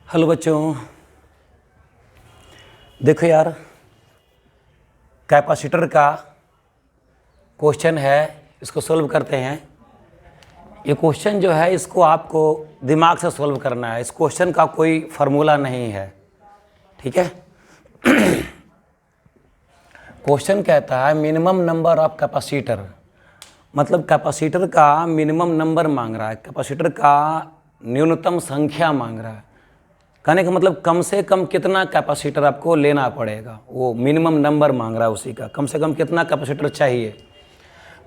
Hello बच्चों, देखो यार, कैपेसिटर का क्वेश्चन है, इसको सॉल्व करते हैं। ये क्वेश्चन जो है इसको आपको दिमाग से सॉल्व करना है। इस क्वेश्चन का कोई फार्मूला नहीं है, ठीक है। क्वेश्चन कहता है मिनिमम नंबर ऑफ कैपेसिटर, मतलब कैपेसिटर का मिनिमम नंबर मांग रहा है, कैपेसिटर का न्यूनतम संख्या मांग रहा है। कहने का मतलब कम से कम कितना कैपेसिटर आपको लेना पड़ेगा, वो मिनिमम नंबर मांग रहा है उसी का। कम से कम कितना कैपेसिटर चाहिए,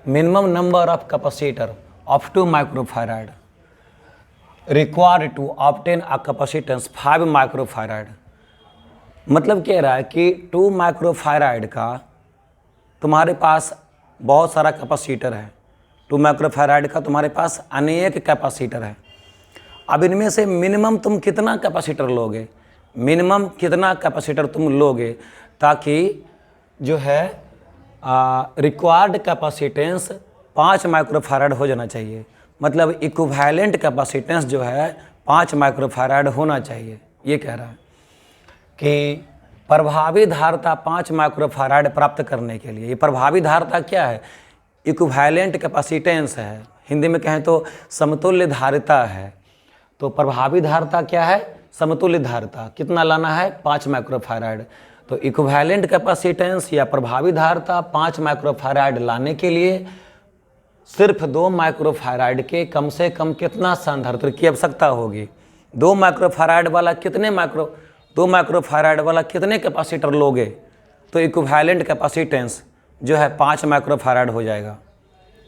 minimum number of capacitor of 2 microfarad required to obtain a capacitance 5 microfarad. मतलब कह रहा है कि 2 माइक्रोफैराड का तुम्हारे पास बहुत सारा कैपेसिटर है, 2 माइक्रोफैराड का तुम्हारे पास अनेक कैपेसिटर है। अब इनमें से मिनिमम तुम कितना कैपेसिटर लोगे, मिनिमम कितना कैपेसिटर तुम लोगे ताकि जो है रिक्वायर्ड कैपेसिटेंस 5 माइक्रोफैराड हो जाना चाहिए। मतलब इक्विवेलेंट कैपेसिटेंस जो है 5 माइक्रोफैराड होना चाहिए। ये कह रहा है कि प्रभावी धारिता 5 माइक्रोफैराड प्राप्त करने के लिए, ये प्रभावी धारिता क्या है, इक्विवेलेंट कैपेसिटेंस है, हिंदी में कहें तो समतुल्य धारिता है। तो प्रभावी धारिता क्या है, समतुल्य धारिता कितना लाना है, 5 माइक्रोफैराड। तो इक्विवेलेंट कैपेसिटेंस या प्रभावी धारिता 5 माइक्रोफैराड लाने के लिए सिर्फ 2 माइक्रोफैराड के कम से कम कितना संधारित्र की आवश्यकता होगी। 2 माइक्रोफैराड वाला 2 माइक्रोफैराड वाला कितने कैपेसिटर लोगे, तो इक्विवेलेंट कैपेसिटेंस जो है 5 माइक्रोफैराड हो जाएगा।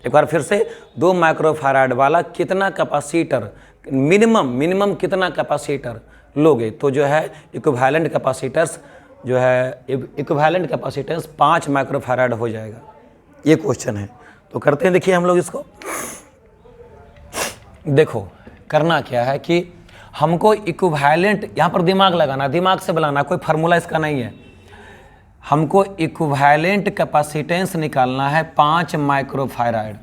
एक बार फिर से, 2 माइक्रोफैराड वाला कितना कैपेसिटर, मिनिमम कितना कैपेसिटर लोगे, तो जो है इक्विवेलेंट कैपेसिटर्स जो है इक्विवेलेंट कैपेसिटेंस 5 माइक्रोफैराड हो जाएगा। ये क्वेश्चन है, तो करते हैं। देखिए हम लोग इसको, देखो करना क्या है कि हमको इक्विवेलेंट, यहाँ पर दिमाग लगाना, दिमाग से बनाना, कोई फार्मूला इसका नहीं है। हमको इक्विवेलेंट कैपेसिटेंस निकालना है 5 माइक्रोफैराड।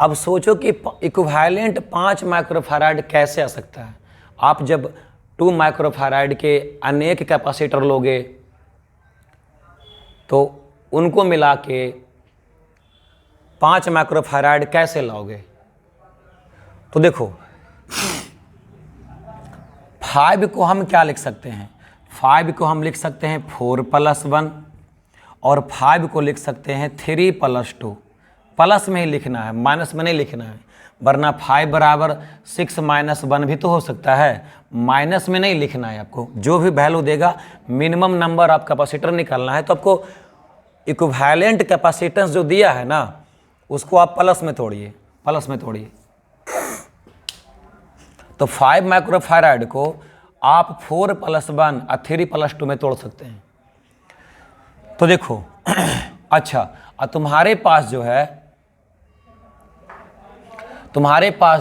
अब सोचो कि इक्विवेलेंट 5 माइक्रोफैराड कैसे आ सकता है। आप जब 2 माइक्रोफैराड के अनेक कैपेसिटर लोगे तो उनको मिला के 5 माइक्रोफैराड कैसे लाओगे। तो देखो 5 को हम क्या लिख सकते हैं, 5 को हम लिख सकते हैं 4 + 1 और 5 को लिख सकते हैं 3 + 2। प्लस में ही लिखना है, माइनस में नहीं लिखना है, वरना 5 = 6 - 1 भी तो हो सकता है। माइनस में नहीं लिखना है आपको, जो भी वैल्यू देगा मिनिमम नंबर ऑफ कैपेसिटर निकालना है। तो आपको इक्विवेलेंट कैपेसिटेंस जो दिया है ना, उसको आप प्लस में तोड़िए, प्लस में तोड़िए। तो 5 माइक्रोफैराड को आप 4 + 1 और 3 + 2 में तोड़ सकते हैं। तो देखो अच्छा, और तुम्हारे पास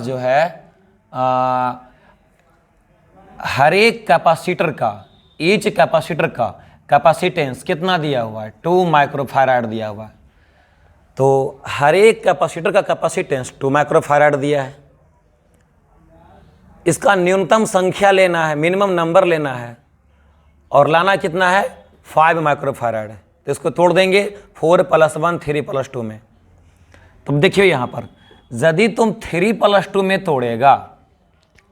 जो है हर एक कैपेसिटर का, ईच कैपेसिटर का कैपेसिटेंस कितना दिया हुआ है, 2 माइक्रोफैराड दिया हुआ है। तो हर एक कैपेसिटर का कैपेसिटेंस 2 माइक्रोफैराड दिया है। इसका न्यूनतम संख्या लेना है, मिनिमम नंबर लेना है, और लाना कितना है, 5 माइक्रोफैराड है। तो इसको तोड़ देंगे 4 + 1 3 + 2 में। तो देखिए यहाँ पर यदि तुम 3 + 2 में तोड़ेगा,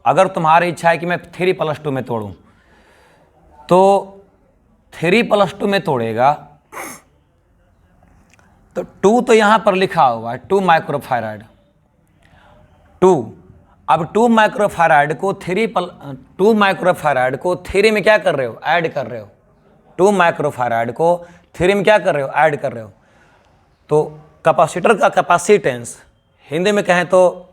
अगर तुम्हारी इच्छा है कि मैं 3 + 2 में तोड़ूं, तो 3 + 2 में तोड़ेगा तो 2 तो यहाँ पर लिखा हुआ है 2 माइक्रोफैराड, 2। अब 2 माइक्रोफैराड को 2 माइक्रोफैराड को 3 में क्या कर रहे हो, ऐड कर रहे हो। 2 माइक्रोफैराड को 3 में क्या कर रहे हो, ऐड कर रहे हो। तो कैपेसिटर का कैपेसिटेंस हिंदी में कहें तो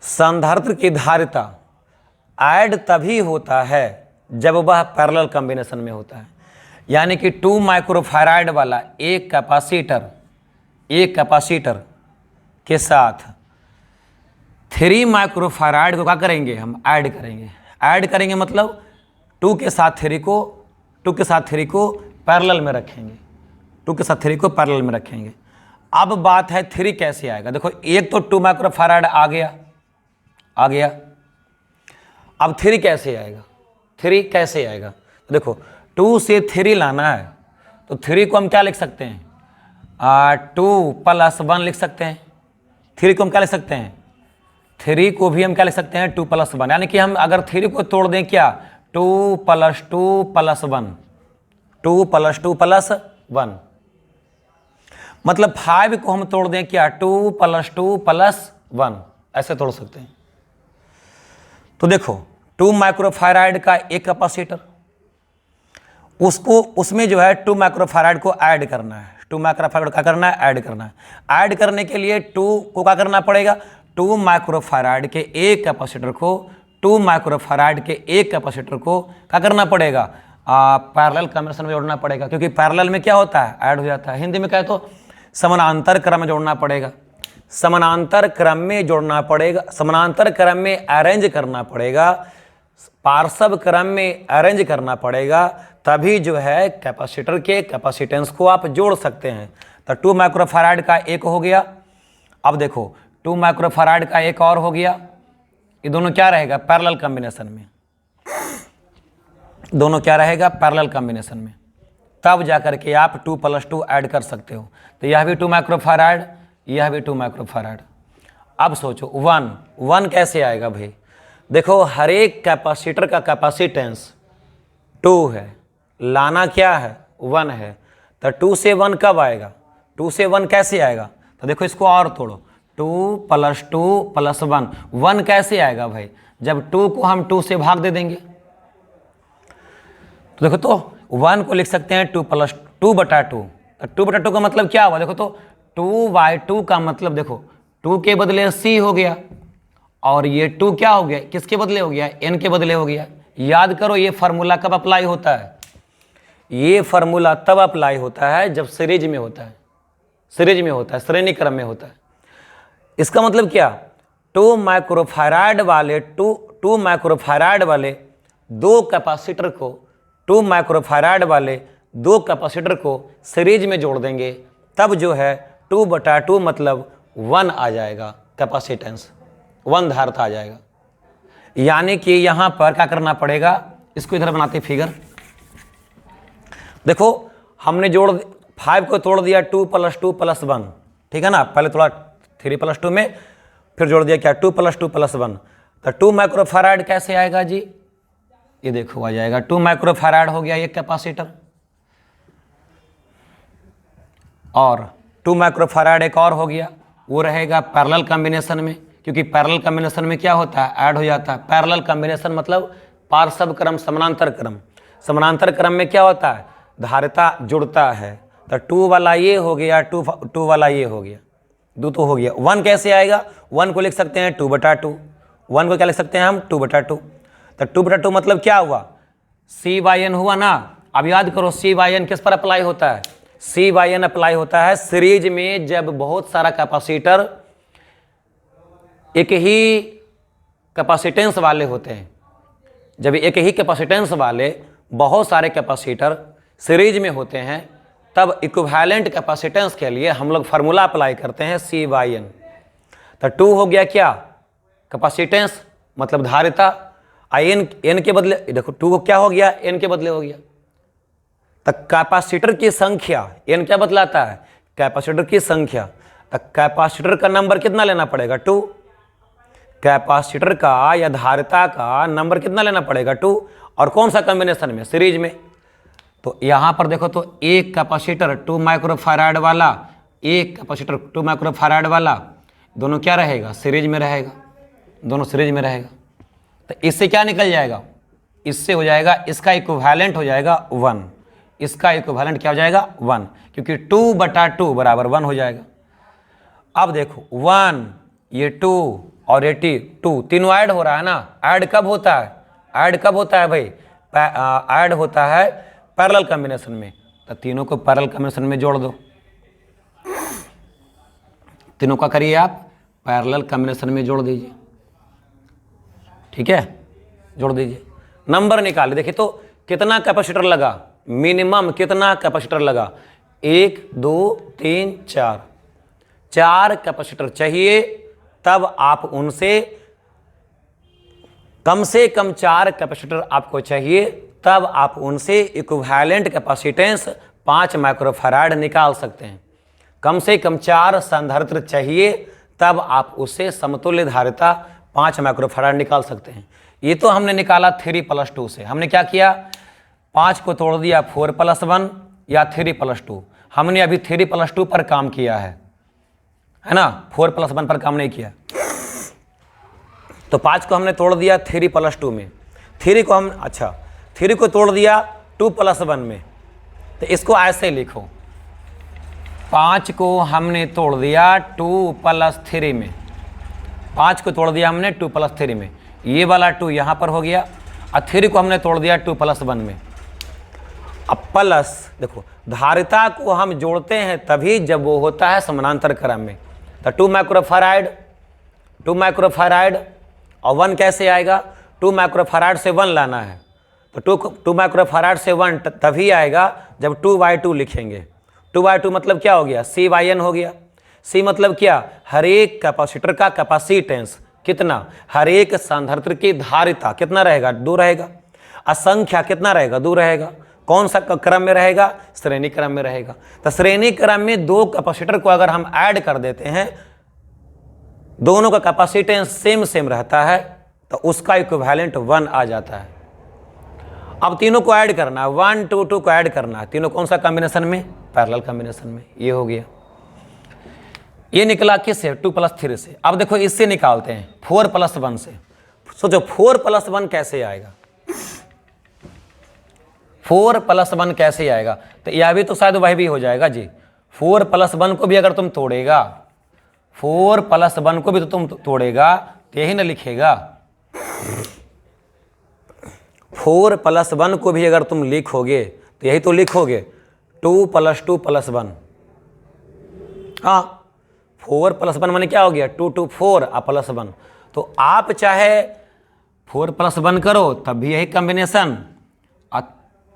संधारित्र की धारिता ऐड तभी होता है जब वह पैरेलल कॉम्बिनेशन में होता है। यानी कि 2 माइक्रोफैराड वाला एक कैपेसिटर के साथ 3 माइक्रोफैराड को क्या करेंगे, हम ऐड करेंगे मतलब 2 के साथ 3 को पैरेलल में रखेंगे, 2 के साथ 3 को पैरेलल में रखेंगे। अब बात है 3 कैसे आएगा। देखो एक तो 2 माइक्रोफैराड आ गया, अब 3 कैसे आएगा, 3 कैसे आएगा? तो देखो 2 से 3 लाना है तो 3 को हम क्या लिख सकते हैं, 2 + 1 लिख सकते हैं। 3 को हम क्या लिख सकते हैं, 3 को भी हम क्या लिख सकते हैं, 2 + 1, यानी कि हम अगर 3 को तोड़ दें क्या, 2 + 2 + 1, 2 + 2 + 1, मतलब 5 को हम तोड़ दें क्या, 2 + 2 + 1, ऐसे तोड़ सकते हैं। तो देखो 2 माइक्रोफैराड का एक कैपेसिटर, उसको उसमें जो है 2 माइक्रोफैराड को ऐड करना है, 2 माइक्रोफैराड का करना है, ऐड करना है। ऐड करने के लिए 2 को क्या करना पड़ेगा, 2 माइक्रोफैराड के एक कैपेसिटर को 2 माइक्रोफैराड के एक कैपेसिटर को क्या करना पड़ेगा, पैरेलल कॉम्बिनेशन में जोड़ना पड़ेगा, क्योंकि पैरेलल में क्या होता है, ऐड हो जाता है। हिंदी में कहे तो समानांतर क्रम में जोड़ना पड़ेगा, समानांतर क्रम में जोड़ना पड़ेगा, समानांतर क्रम में अरेंज करना पड़ेगा, पार्श्व क्रम में अरेंज करना पड़ेगा, तभी जो है कैपेसिटर के कैपेसिटेंस को आप जोड़ सकते हैं। तो 2 माइक्रोफैराड का एक हो गया। अब देखो 2 माइक्रोफैराड का एक और हो गया, ये दोनों क्या रहेगा, पैरेलल कॉम्बिनेशन में, दोनों क्या रहेगा, पैरेलल कॉम्बिनेशन में, तब जाकर के आप 2 + 2 ऐड कर सकते हो। तो यह भी 2 माइक्रोफैराड, यह भी 2 माइक्रोफैराड। अब सोचो 1 कैसे आएगा भाई, देखो हर एक कैपेसिटर का कैपेसिटेंस 2 है, लाना क्या है, 1 है। तो 2 से 1 कब आएगा, 2 से 1 कैसे आएगा, तो देखो इसको और तोड़ो, 2 + 2 + 1, 1 कैसे आएगा भाई, जब 2 को हम 2 से भाग दे देंगे। तो देखो तो 1 को लिख सकते हैं 2 + 2/2, तो 2/2 का मतलब क्या हुआ, देखो तो 2/2 का मतलब देखो 2 के बदले c हो गया, और ये 2 क्या हो गया, किसके बदले हो गया, n के बदले हो गया। याद करो ये फार्मूला कब अप्लाई होता है, ये फार्मूला तब अप्लाई होता है जब सीरीज में होता है, सीरीज में होता है, श्रेणी क्रम में होता है। इसका मतलब क्या, 2 माइक्रोफैराड वाले 2 माइक्रोफैराड वाले 2 कैपेसिटर को 2 माइक्रोफैराड वाले 2 कैपेसिटर को सीरीज में जोड़ देंगे, तब जो है 2/2 मतलब 1 आ जाएगा, कैपेसिटेंस 1 धारता आ जाएगा। यानी कि यहां पर क्या करना पड़ेगा, इसको इधर बनाते फिगर, देखो हमने जोड़ 5 को तोड़ दिया 2 + 2 + 1, ठीक है ना, पहले थोड़ा 3 + 2 में, फिर जोड़ दिया क्या 2 + 2 + 1, तो 2 माइक्रोफैराड कैसे आएगा जी, ये देखो आ जाएगा 2 माइक्रोफैराड हो गया एक कैपेसिटर, और 2 माइक्रोफैराड एक और हो गया, वो रहेगा पैरेलल कॉम्बिनेशन में, क्योंकि पैरेलल कॉम्बिनेशन में क्या होता है, ऐड हो जाता है। पैरेलल कॉम्बिनेशन मतलब पार्श्व क्रम, समानांतर क्रम, समानांतर क्रम में क्या होता है, धारिता जुड़ता है। तो 2 वाला ये हो गया, 2 वाला ये हो गया, 2 तो हो गया। 1 कैसे आएगा, 1 को लिख सकते हैं 2/2, 1 को क्या लिख सकते हैं हम, 2/2। तो 2/2 मतलब क्या हुआ, c/n हुआ ना। अब याद करो c/n किस पर अप्लाई होता है, c/n अप्लाई होता है सीरीज में, जब बहुत सारा कैपेसिटर एक ही कैपेसिटेंस वाले होते हैं, जब एक ही कैपेसिटेंस वाले बहुत सारे कैपेसिटर सीरीज में होते हैं, तब इक्विवेलेंट कैपेसिटेंस के लिए हम लोग फार्मूला अप्लाई करते हैं c/n। तो 2 हो गया क्या, कैपेसिटेंस मतलब धारिता, n के बदले देखो 2 को क्या हो गया, n के बदले हो गया। तो कैपेसिटर की संख्या, n क्या बतलाता है, कैपेसिटर की संख्या। तो कैपेसिटर का नंबर कितना लेना पड़ेगा, 2, कैपेसिटर का या धारिता का नंबर कितना लेना पड़ेगा, 2, और कौन सा कॉम्बिनेशन में, सीरीज में। तो यहां पर देखो तो एक कैपेसिटर 2 माइक्रोफैराड वाला, एक कैपेसिटर 2 माइक्रोफैराड वाला, दोनों क्या रहेगा, सीरीज में रहेगा, दोनों सीरीज में रहेगा। तो इससे क्या निकल जाएगा, इससे हो जाएगा, इसका इक्विवेलेंट हो जाएगा 1, इसका इक्विवेलेंट क्या हो जाएगा 1, क्योंकि 2/2 बराबर 1 हो जाएगा। अब देखो 1, ये 2 और ये 2, तीनों ऐड हो रहा है ना। ऐड कब होता है, ऐड कब होता है भाई, ऐड होता है पैरेलल कॉम्बिनेशन में। तो तीनों को पैरेलल कॉम्बिनेशन में जोड़ दो, तीनों का करिए आप पैरेलल कॉम्बिनेशन में जोड़ दीजिए, ठीक है, जोड़ दीजिए, नंबर निकालिए। देखिए तो कितना कैपेसिटर लगा, मिनिमम कितना कैपेसिटर लगा, 1 2 3 4, 4 कैपेसिटर चाहिए, तब आप उनसे कम से कम 4 कैपेसिटर आपको चाहिए, तब आप उनसे इक्विवेलेंट कैपेसिटेंस 5 माइक्रोफैराड निकाल सकते हैं। कम से कम 4 संधारित्र चाहिए, तब आप उससे समतुल्य धारिता 5 माइक्रोफैराड निकाल सकते हैं। ये तो हमने निकाला 3+2 से। हमने क्या किया, 5 को तोड़ दिया 4+1 या 3+2। हमने अभी 3+2 पर काम किया है ना, 4+1 पर काम नहीं किया। तो 5 को हमने तोड़ दिया 3+2 में, 3 को तोड़ दिया 2+1 में। तो इसको ऐसे लिखो, 5 को हमने तोड़ दिया 2+3 में, 5 को तोड़ दिया हमने 2+3 में, ये वाला 2 यहाँ पर हो गया, और 3 को हमने तोड़ दिया 2+1 में। अब प्लस देखो, धारिता को हम जोड़ते हैं तभी जब वो होता है समानांतर क्रम में। तो 2 माइक्रोफैराड और 1 कैसे आएगा, 2 माइक्रोफैराड से 1 लाना है, तो 2 माइक्रोफैराड से 1 तभी आएगा जब 2/2 लिखेंगे। 2/2 मतलब क्या हो गया, C/N हो गया। C मतलब क्या, हर एक कैपेसिटर का कैपेसिटेंस कितना, हर एक संधारित्र की धारिता कितना रहेगा, 2 रहेगा। असंख्या कितना रहेगा, 2 रहेगा। कौन सा क्रम में रहेगा, श्रेणी क्रम में रहेगा। तो श्रेणी क्रम में 2 कैपेसिटर को अगर हम ऐड कर देते हैं, दोनों का कैपेसिटेंस सेम रहता है, तो उसका इक्विवेलेंट 1 आ जाता है। अब तीनों को ऐड करना है, 1 2 2 को ऐड करना है। तीनों कौन सा कॉम्बिनेशन में, पैरेलल कॉम्बिनेशन में। ये हो गया, ये निकला किससे, 2+3 से। अब देखो इससे निकालते हैं 4+1 से। सोचो 4+1 कैसे आएगा, 4+1 कैसे आएगा। तो यह भी तो शायद वही भी हो जाएगा जी। 4+1 को भी अगर तुम तोड़ेगा, 4+1 को भी तो तुम तोड़ेगा, तो यही ना लिखेगा। 4+1 को भी अगर तुम लिखोगे तो यही तो लिखोगे, 2+2+1। हाँ, 4+1 माने क्या हो गया, 2 2 4 और +1। तो आप चाहे 4+1 करो तब भी यही कॉम्बिनेशन, और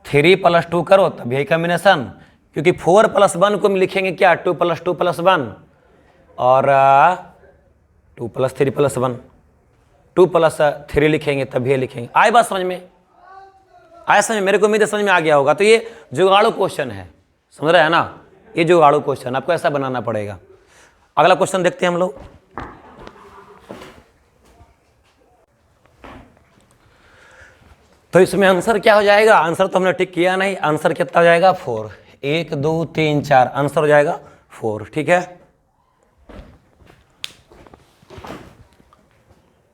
3+2 करो तब भी यही कॉम्बिनेशन, क्योंकि 4+1 को हम लिखेंगे क्या, 2+2+1, और 2+3+1, 2+3 लिखेंगे तब भी लिखेंगे। आए बात समझ में, आया समझ, मेरे को उम्मीद है समझ में आ गया होगा। तो ये जुगाड़ू क्वेश्चन है, समझ रहे हैं ना, ये जुगाड़ू क्वेश्चन आपको ऐसा बनाना पड़ेगा। अगला क्वेश्चन देखते हैं हम लोग। तो इसमें आंसर क्या हो जाएगा, आंसर तो हमने टिक किया नहीं, आंसर कितना हो जाएगा 4, 1 2 3 4, आंसर हो जाएगा 4। ठीक है।